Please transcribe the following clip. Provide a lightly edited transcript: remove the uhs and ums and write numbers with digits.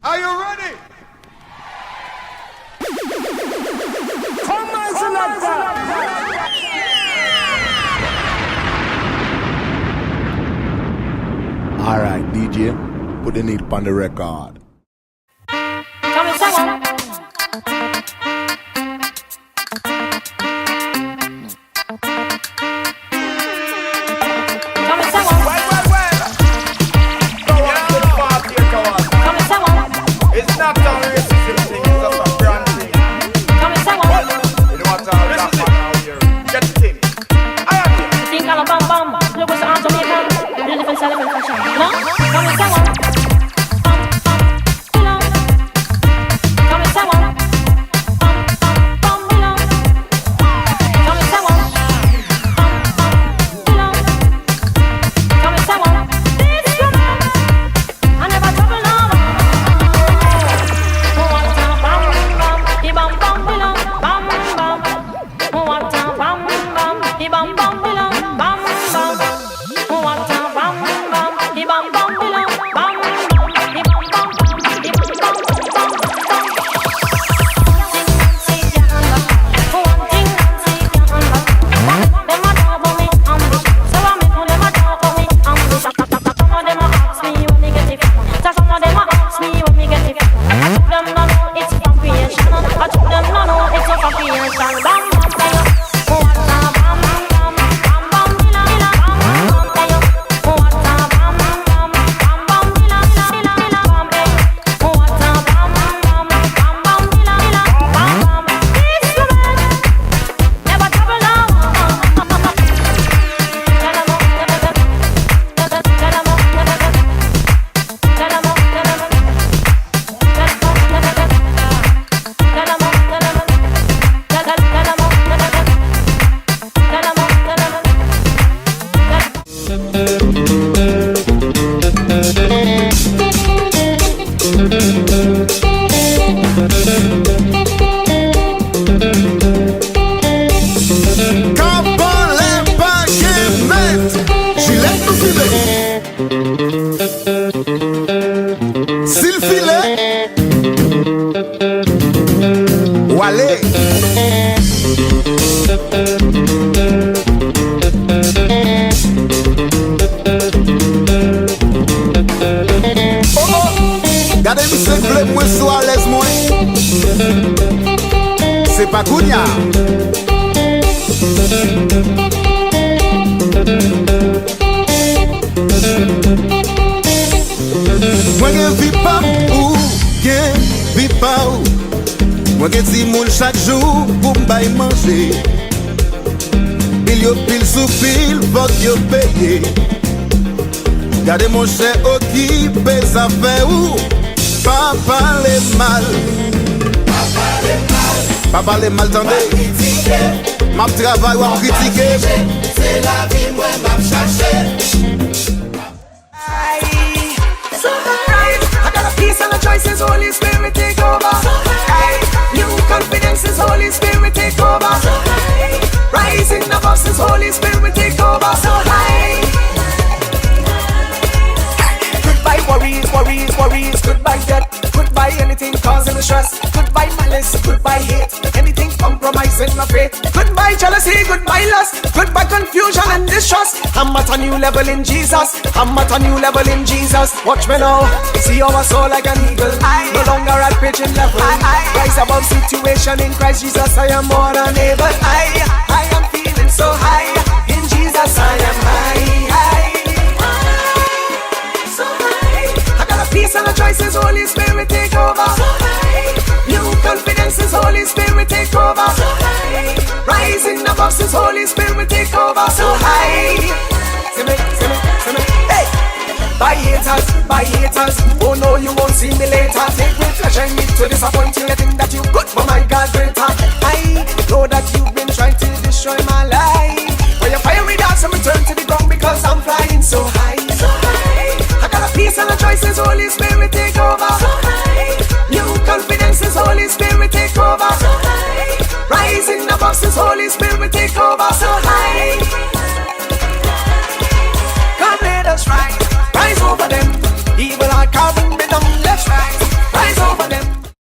Are you ready? Come on, Selector. All right, DJ, put the needle on the record. Come and sing. It's not a racism thing, it's just a brand thing. Come and sing. You know what all that man out here? Get the thing. I am here. You think I'm a bam bam? Look what's on Jamaican. You're living celebrate fashion. No? Come and sing. Come and sing. C'est pas Kounia. Moi gen vi pa ou, gen vi pa ou. Moi gen ti moun chaque jour pou m'bay manger. Pile yo pile sou pile, fok yo paye. Gade mon cher occupé ça fait ou. Pas parler mal. Pas parler mal, tendez. Ma travail ou à critiquer. C'est la vie, moi m'a cherché. So high, I got a peace and a choices, Holy Spirit take over. So high, new confidence is Holy Spirit take over. So high, rising above is Holy Spirit take over. So high. Goodbye worries, worries, worries. Goodbye debt. Goodbye anything causing the stress. Goodbye malice, goodbye hate. Anything compromising my faith. Goodbye jealousy, goodbye lust. Goodbye confusion and distrust. I'm at a new level in Jesus. I'm at a new level in Jesus. Watch me now. See our soul like an eagle. No longer at pigeon level. Rise above situation in Christ Jesus. I am more than able. I am feeling so high. In Jesus I am high. So high. I got a peace and a choices. Holy Spirit take over. So high. New confidence is Holy Spirit take over. So high. Rising above is Holy Spirit take over. So high. See me, see me, see me. Hey. By haters, oh no you won't see me later. Take me flesh and meat to disappoint.